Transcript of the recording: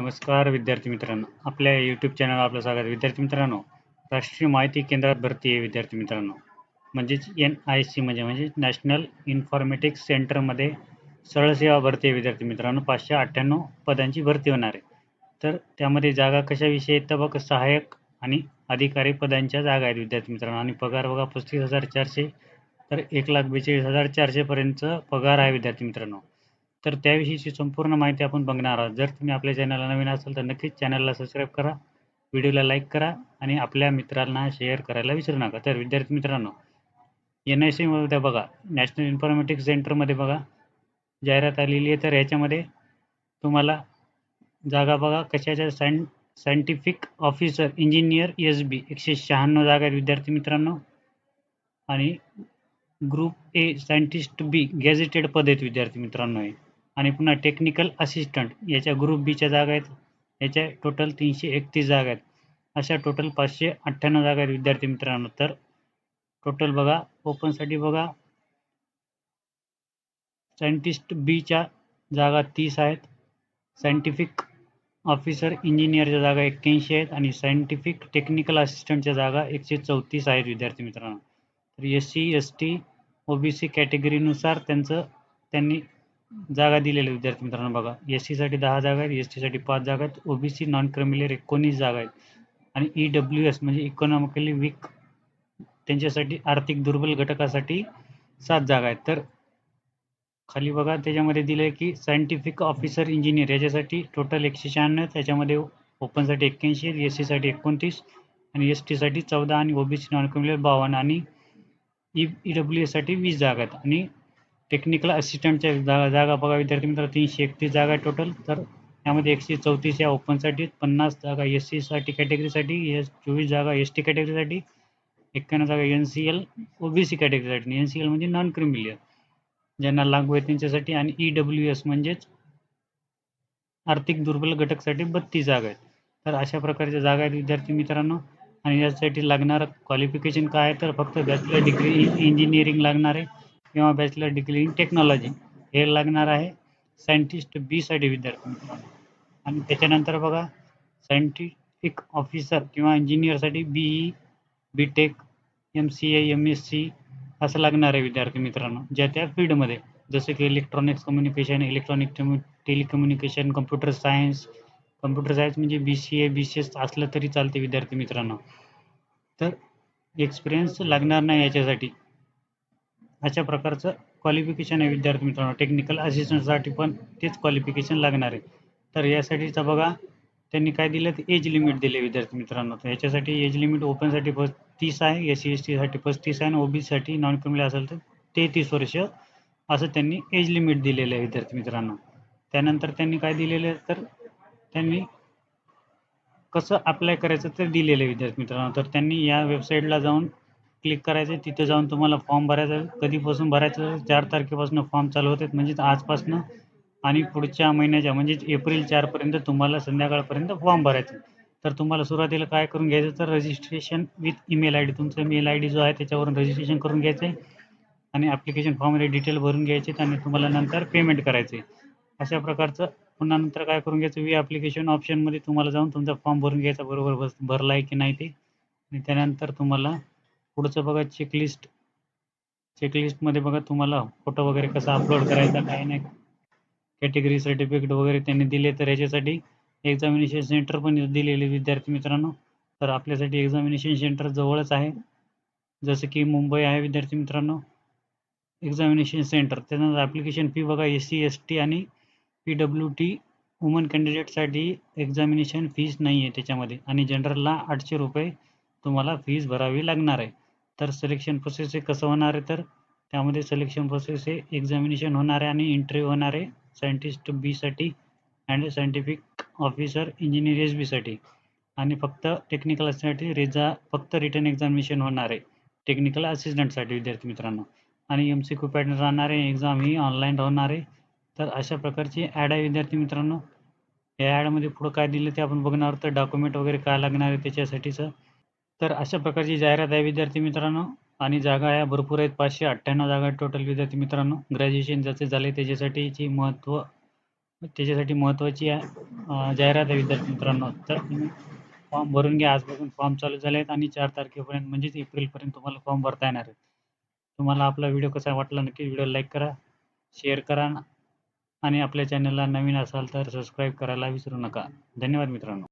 नमस्कार विद्यार्थी मित्रांनो, आपल्या यूट्यूब चॅनल आपलं स्वागत. विद्यार्थी मित्रांनो, राष्ट्रीय माहिती केंद्रात भरती आहे विद्यार्थी मित्रांनो, म्हणजेच NIC म्हणजे नॅशनल इन्फॉर्मेटिक्स सेंटरमध्ये सरळ सेवा भरती आहे विद्यार्थी मित्रांनो. 598 पदांची भरती होणार आहे. तर त्यामध्ये जागा कशाविषयी आहेत तर बघा, सहाय्यक आणि अधिकारी पदांच्या जागा आहेत विद्यार्थी मित्रांनो. आणि पगार बघा 35,400 तर 1,42,400 पर्यंत पगार आहे विद्यार्थी मित्रांनो. तर त्याविषयीची संपूर्ण माहिती आपण बघणार आहोत. जर तुम्ही आपल्या चॅनलला नवीन असाल तर नक्कीच चॅनलला सबस्क्राईब करा, व्हिडिओला लाईक करा आणि आपल्या मित्रांना शेअर करायला विसरू नका. तर विद्यार्थी मित्रांनो, NIC मध्ये बघा, नॅशनल इन्फॉर्मेटिक्स सेंटरमध्ये बघा जाहिरात आलेली आहे. तर याच्यामध्ये तुम्हाला जागा बघा कशाच्या, सायंटिफिक ऑफिसर इंजिनियर SB 196 जागा आहेत विद्यार्थी मित्रांनो. आणि group A scientist B gazetted पद आहेत विद्यार्थी मित्रांनो. आणि पुन्हा टेक्निकल असिस्टंट याच्या ग्रुप B च्या जागा आहेत. याच्या टोटल 331 जागा आहेत. अशा टोटल 598 जागा आहेत विद्यार्थी मित्रांनो. तर टोटल बघा, ओपनसाठी बघा सायंटिस्ट B च्या जागा 30 आहेत, सायंटिफिक ऑफिसर इंजिनियरच्या जागा 81 आहेत आणि सायंटिफिक टेक्निकल असिस्टंटच्या जागा 134 आहेत विद्यार्थी मित्रांनो. तर SC ST OBC कॅटेगरीनुसार त्यांनी जागा दिलेल्या विद्यार्थी मित्रांनो. बघा, SC साठी 10 जागा आहेत, ST साठी 5 जागा आहेत, OBC नॉन क्रिमिलियर 19 जागा आहेत आणि EWS म्हणजे इकॉनॉमिकली वीक त्यांच्यासाठी आर्थिक दुर्बल घटकासाठी 7 जागा आहेत. तर खाली बघा त्याच्यामध्ये दिलंय की सायंटिफिक ऑफिसर इंजिनियर याच्यासाठी टोटल 196, त्याच्यामध्ये ओपनसाठी 81, SC साठी 29 आणि ST साठी 14 आणि OBC नॉन क्रिमिलियर 52 आणि EWS साठी 20 जागा आहेत. आणि टेक्निकल असिस्टंटच्या जागा बघा विद्यार्थी मित्र 331 जागा आहे टोटल. तर त्यामध्ये 134 या ओपनसाठी, 50 जागा SC साठी कॅटेगरीसाठी, 24 जागा ST कॅटेगरीसाठी, 91 जागा NCL OBC कॅटेगरीसाठी. NCL म्हणजे नॉन क्रिमिलियर ज्यांना लागू आहे त्यांच्यासाठी, आणि EWS म्हणजेच आर्थिक दुर्बल घटकसाठी 32 जागा आहेत. तर अशा प्रकारच्या जागा आहेत विद्यार्थी मित्रांनो. आणि यासाठी लागणारं क्वालिफिकेशन काय आहे तर फक्त बॅचलर डिग्री इन इंजिनिअरिंग लागणार आहे किंवा बॅचलर डिग्री इन टेक्नॉलॉजी हे लागणार आहे सायंटिस्ट B साठी विद्यार्थी मित्रांनो. आणि त्याच्यानंतर बघा सायंटिफिक ऑफिसर किंवा इंजिनियरसाठी BE BTech MCA MSc असं लागणार आहे विद्यार्थी मित्रांनो, ज्या त्या फील्डमध्ये, जसं की electronics communication, electronic telecommunication, computer science म्हणजे BCA BCS असलं तरी चालते विद्यार्थी मित्रांनो. तर एक्सपिरियन्स लागणार नाही याच्यासाठी. अशा प्रकारचं क्वालिफिकेशन आहे विद्यार्थी मित्रांनो. टेक्निकल असिस्टंटसाठी पण तेच क्वालिफिकेशन लागणार आहे. तर यासाठीचं बघा त्यांनी काय दिलं, एज लिमिट दिले विद्यार्थी मित्रांनो. तर याच्यासाठी एज लिमिट ओपनसाठी 30 आहे, SC ST साठी 35 आहे आणि OBC साठी नॉन क्रिमिनल असेल तर 33 वर्ष असं त्यांनी एज लिमिट दिलेलं आहे विद्यार्थी मित्रांनो. त्यानंतर त्यांनी काय दिलेलं आहे तर त्यांनी कसं अप्लाय करायचं ते दिलेलं आहे विद्यार्थी मित्रांनो. तर त्यांनी या वेबसाईटला जाऊन क्लिक करायचं, तिथे जाऊन तुम्हाला फॉर्म भरायचा. कधीपासून भरायचं, 4 तारखेपासून फॉर्म चालू होते म्हणजेच आजपासून, आणि पुढच्या महिन्याच्या म्हणजेच एप्रिल 4 पर्यंत तुम्हाला संध्याकाळपर्यंत फॉर्म भरायचं. तर तुम्हाला सुरुवातीला काय करून घ्यायचं तर रजिस्ट्रेशन विथ ईमेल ID, तुमचा मेल ID जो आहे त्याच्यावरून रजिस्ट्रेशन करून घ्यायचं आहे आणि ॲप्लिकेशन फॉर्ममध्ये डिटेल भरून घ्यायचे आणि तुम्हाला नंतर पेमेंट करायचं आहे. अशा प्रकारचं. पुन्हा नंतर काय करून घ्यायचं, वी ॲप्लिकेशन ऑप्शनमध्ये तुम्हाला जाऊन तुमचा फॉर्म भरून घ्यायचा, बरोबर भरला आहे की नाही ते. आणि त्यानंतर तुम्हाला पुढचं बघा चेकलिस्टमध्ये बघा तुम्हाला फोटो वगैरे कसा अपलोड करायचा काय नाही, कॅटेगरी सर्टिफिकेट वगैरे त्यांनी दिले. तर याच्यासाठी एक्झामिनेशन सेंटर पण दिलेले विद्यार्थी मित्रांनो. तर आपल्यासाठी एक्झामिनेशन सेंटर जवळच आहे, जसं की मुंबई आहे विद्यार्थी मित्रांनो एक्झामिनेशन सेंटर. त्यानंतर ॲप्लिकेशन फी बघा, SC ST आणि PWT वुमन कॅन्डिडेटसाठी एक्झामिनेशन फीस नाही आहे त्याच्यामध्ये, आणि जनरलला 800 रुपये तुम्हाला फीस भरावी लागणार आहे. तर सिलेक्शन प्रोसेस हे कसं होणार आहे तर त्यामध्ये सिलेक्शन प्रोसेस हे एक्झामिनेशन होणार आहे आणि इंटरव्ह्यू होणार आहे सायंटिस्ट B साठी and scientific officer engineer SB साठी. आणि फक्त टेक्निकल असण्यासाठी फक्त रिटर्न एक्झामिनेशन होणार आहे टेक्निकल असिस्टंटसाठी विद्यार्थी मित्रांनो. आणि MCQ पॅटर्न राहणार आहे, एक्झाम ही ऑनलाईन राहणार आहे. तर अशा प्रकारची ॲड आहे विद्यार्थी मित्रांनो. या ॲडमध्ये पुढं काय दिलं ते आपण बघणार, तर डॉक्युमेंट वगैरे काय लागणार आहे त्याच्यासाठीचं. तर अशा प्रकारची जाहिरात आहे विद्यार्थी मित्रांनो. आणि जागा या भरपूर आहेत, 598 जागा टोटल विद्यार्थी मित्रांनो. ग्रॅज्युएशन ज्याचे झाले त्याच्यासाठीची त्याच्यासाठी महत्त्वाची जाहिरात आहे विद्यार्थी मित्रांनो. तर तुम्ही फॉर्म भरून घ्या. आजपासून फॉर्म चालू झाले आहेत आणि 4 तारखेपर्यंत म्हणजेच एप्रिलपर्यंत तुम्हाला फॉर्म भरता येणार आहे. तुम्हाला आपला व्हिडिओ कसा वाटला नक्की व्हिडिओ लाईक करा, शेअर करा आणि आपल्या चॅनलला नवीन असाल तर सबस्क्राईब करायला विसरू नका. धन्यवाद मित्रांनो.